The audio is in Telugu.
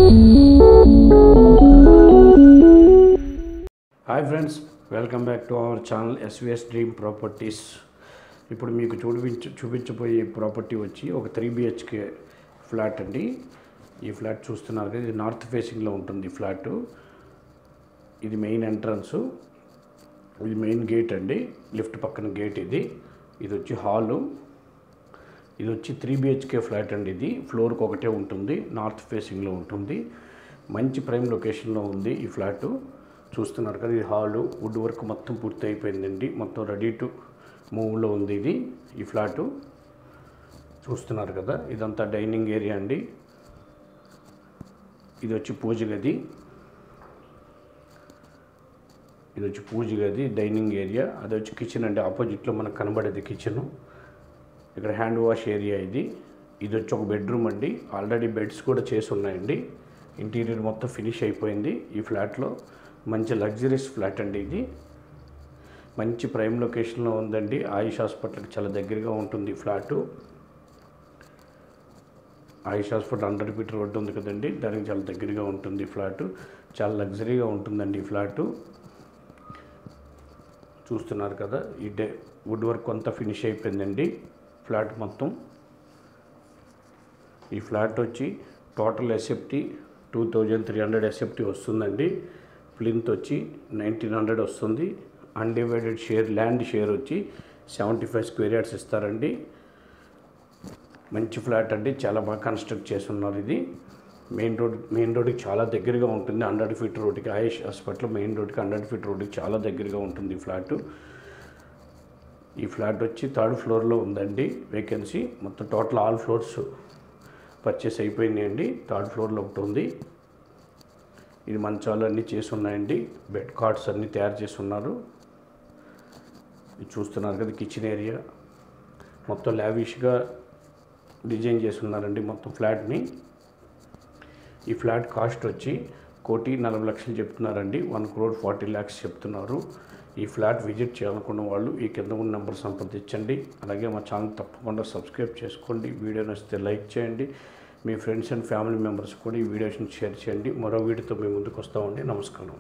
Hi friends, welcome back to our channel SVS dream properties. ఇప్పుడు మీకు చూపించబోయే ప్రాపర్టీ వచ్చి ఒక 3 BHK ఫ్లాట్ అండి. ఈ ఫ్లాట్ చూస్తున్నారు కదా, ఇది నార్త్ ఫేసింగ్లో ఉంటుంది ఫ్లాటు. ఇది మెయిన్ ఎంట్రన్స్, ఇది మెయిన్ గేట్ అండి, లిఫ్ట్ పక్కన గేట్. ఇది వచ్చి హాలు. ఇది వచ్చి 3 BHK ఫ్లాట్ అండి. ఇది ఫ్లోర్కి ఒకటే ఉంటుంది, నార్త్ ఫేసింగ్లో ఉంటుంది, మంచి ప్రైమ్ లొకేషన్లో ఉంది ఈ ఫ్లాటు. చూస్తున్నారు కదా, ఇది హాలు. వుడ్ వర్క్ మొత్తం పూర్తి అయిపోయిందండి, మొత్తం రెడీ టు మూవ్లో ఉంది ఇది ఈ ఫ్లాటు. చూస్తున్నారు కదా, ఇదంతా డైనింగ్ ఏరియా అండి. ఇది వచ్చి పూజ గది, డైనింగ్ ఏరియా. అది వచ్చి కిచెన్ అండి, ఆపోజిట్లో మనకు కనబడేది కిచెను. ఇక్కడ హ్యాండ్ వాష్ ఏరియా. ఇది వచ్చి ఒక బెడ్రూమ్ అండి. ఆల్రెడీ బెడ్స్ కూడా చేసి ఉన్నాయండి. ఇంటీరియర్ మొత్తం ఫినిష్ అయిపోయింది ఈ ఫ్లాట్లో. మంచి లగ్జరీస్ ఫ్లాట్ అండి. ఇది మంచి ప్రైమ్ లొకేషన్లో ఉందండి. ఆయుష్ హాస్పిటల్కి చాలా దగ్గరగా ఉంటుంది ఈ ఫ్లాటు. ఆయుష్ హాస్పిటల్ 100 feet రోడ్డు ఉంది కదండి, దానికి చాలా దగ్గరగా ఉంటుంది ఈ ఫ్లాటు. చాలా లగ్జరీగా ఉంటుందండి ఈ ఫ్లాటు. చూస్తున్నారు కదా, ఈ వుడ్ వర్క్ అంతా ఫినిష్ అయిపోయిందండి ఫ్లాట్ మొత్తం. ఈ ఫ్లాట్ వచ్చి టోటల్ ఎస్ఎఫ్టీ 2300 ఎస్ఎఫ్టీ వస్తుందండి. ప్లింత్ వచ్చి 1900 వస్తుంది. అన్డివైడెడ్ షేర్, ల్యాండ్ షేర్ వచ్చి 75 square yards ఇస్తారండి. మంచి ఫ్లాట్ అండి, చాలా బాగా కన్స్ట్రక్ట్ చేసి ఉన్నారు. ఇది మెయిన్ రోడ్కి చాలా దగ్గరగా ఉంటుంది. 100 feet రోడ్డుకి, ఆయుష్ హాస్పిటల్ మెయిన్ రోడ్కి 100 feet రోడ్డుకి చాలా దగ్గరగా ఉంటుంది ఈ ఫ్లాటు. ఈ ఫ్లాట్ వచ్చి 3rd floorలో ఉందండి వేకెన్సీ. మొత్తం టోటల్ ఆల్ ఫ్లోర్స్ పర్చేస్ అయిపోయినాయండి. 3rd floorలో ఒకటి ఉంది. ఇది మంచాలు అన్నీ చేసి ఉన్నాయండి, బెడ్ కార్డ్స్ అన్నీ తయారు చేసి ఉన్నారు. ఇది చూస్తున్నారు కదా, కిచెన్ ఏరియా మొత్తం లావిష్గా డిజైన్ చేసి ఉన్నారండి మొత్తం ఫ్లాట్ని. ఈ ఫ్లాట్ కాస్ట్ వచ్చి 1,40,00,000 చెప్తున్నారండి. 1,40 lakhs చెప్తున్నారు. ఈ ఫ్లాట్ విజిట్ చేయాలనుకున్న వాళ్ళు ఈ కింద ఉన్న నెంబర్ సంప్రదించండి. అలాగే మా ఛానల్ తప్పకుండా సబ్స్క్రైబ్ చేసుకోండి. వీడియో నచ్చితే లైక్ చేయండి. మీ ఫ్రెండ్స్ అండ్ ఫ్యామిలీ మెంబర్స్ కూడా ఈ వీడియోస్ని షేర్ చేయండి. మరో వీడియోతో మేము ముందుకు వస్తామండి. నమస్కారం.